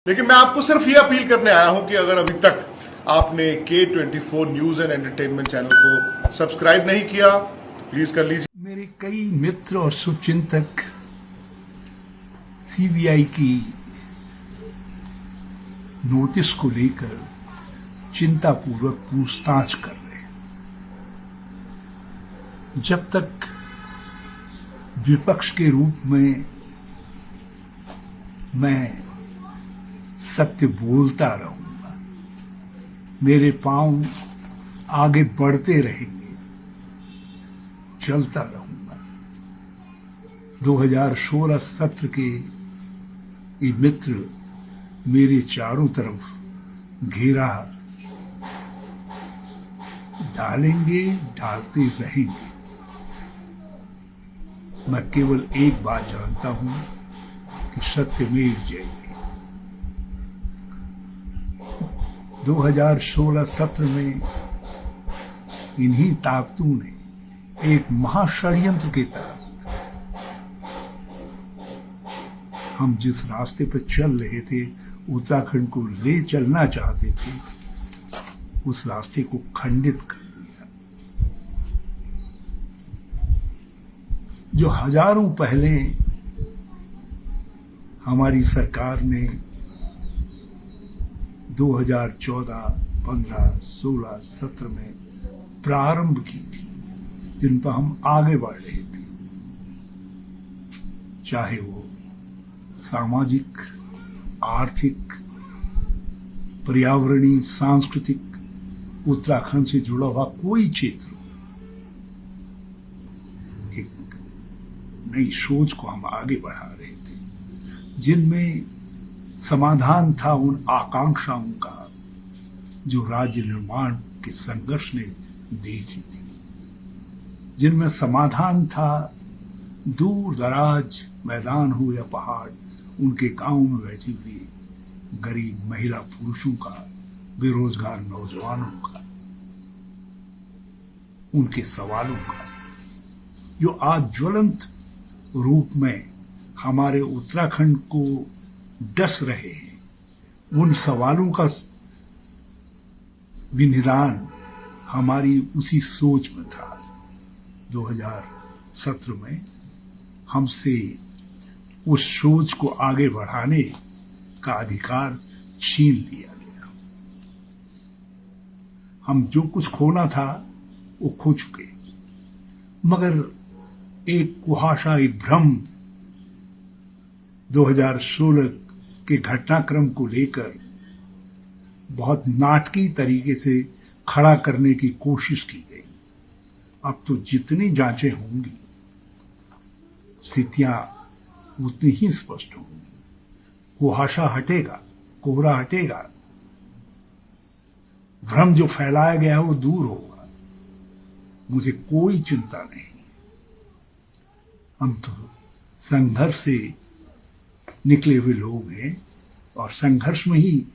लेकिन मैं आपको सिर्फ ये अपील करने आया हूं कि अगर अभी तक आपने K24 news and entertainment channel को सब्सक्राइब नहीं किया तो प्लीज कर लीजिए। मेरे कई मित्र और शुभचिंतक सीबीआई की नोटिस को लेकर चिंतापूर्वक पूछताछ कर रहे हैं। जब तक विपक्ष के रूप में मैं सत्य बोलता रहूंगा, मेरे पांव आगे बढ़ते रहेंगे, चलता रहूंगा। 2016 सत्र के ये मित्र मेरे चारों तरफ घेरा डालेंगे, डालते रहेंगे। मैं केवल एक बात जानता हूं कि सत्यमेव जयते। 2016 सत्र में इन्हीं ताकतों ने एक महाषड्यंत्र के तहत हम जिस रास्ते पर चल रहे थे, उत्तराखंड को ले चलना चाहते थे, उस रास्ते को खंडित कर दिया। जो हजारों पहले हमारी सरकार ने 2014, 15, 16 सत्र में प्रारंभ की थी, जिन पर हम आगे बढ़ रहे थे, चाहे वो सामाजिक, आर्थिक, पर्यावरणीय, सांस्कृतिक, उत्तराखंड से जुड़ा हुआ कोई क्षेत्र, एक नई सोच को हम आगे बढ़ा रहे थे, जिनमें समाधान था उन आकांक्षाओं का जो राज्य निर्माण के संघर्ष ने देखी थी, जिनमें समाधान था दूर दराज मैदान हो या पहाड़, उनके गांव में बैठी हुई गरीब महिला पुरुषों का, बेरोजगार नौजवानों का, उनके सवालों का, जो आज ज्वलंत रूप में हमारे उत्तराखंड को डस रहे हैं। उन सवालों का भी निदान हमारी उसी सोच में था। 2017 में हमसे उस सोच को आगे बढ़ाने का अधिकार छीन लिया गया। हम जो कुछ खोना था वो खो चुके, मगर एक कुहासा, एक भ्रम 2016 के घटनाक्रम को लेकर बहुत नाटकीय तरीके से खड़ा करने की कोशिश की गई। अब तो जितनी जांचें होंगी, स्थितियां उतनी ही स्पष्ट होंगी। कुहासा हटेगा, कोहरा हटेगा, भ्रम जो फैलाया गया है वो दूर होगा। मुझे कोई चिंता नहीं। हम तो संघर्ष से निकले हुए लोग हैं और संघर्ष में ही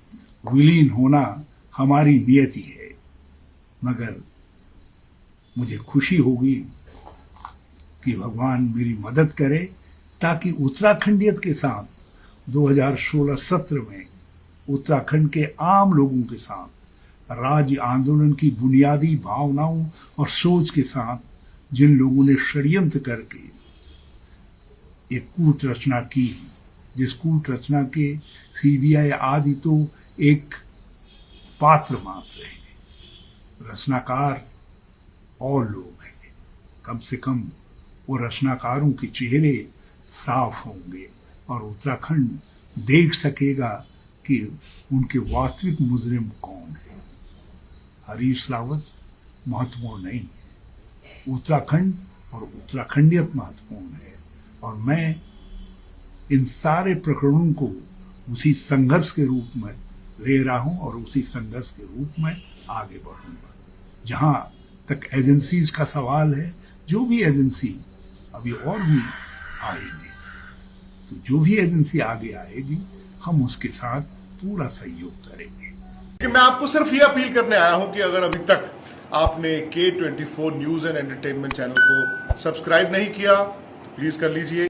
विलीन होना हमारी नियति है। मगर मुझे खुशी होगी कि भगवान मेरी मदद करे, ताकि उत्तराखंडियत के साथ 2016 सत्र में उत्तराखंड के आम लोगों के साथ, राज्य आंदोलन की बुनियादी भावनाओं और सोच के साथ, जिन लोगों ने षड्यंत्र करके एक कूट रचना की, जिस कूट रचना के सीबीआई आदि तो एक पात्र मात्र है, रचनाकार और लोग हैं। कम से कम वो रचनाकारों के चेहरे साफ होंगे और उत्तराखंड देख सकेगा कि उनके वास्तविक मुजरिम कौन है। हरीश रावत महत्वपूर्ण नहीं है, उत्तराखंड और उत्तराखंडियत महत्वपूर्ण है। और मैं इन सारे प्रकरणों को उसी संघर्ष के रूप में ले रहा हूं और उसी संघर्ष के रूप में आगे बढ़ूंगा। जहां तक एजेंसीज का सवाल है, जो भी एजेंसी अभी और भी आएगी, तो जो भी एजेंसी आगे आएगी, हम उसके साथ पूरा सहयोग करेंगे। मैं आपको सिर्फ ये अपील करने आया हूं कि अगर अभी तक आपने K24 news and entertainment channel को सब्सक्राइब नहीं किया तो प्लीज कर लीजिए।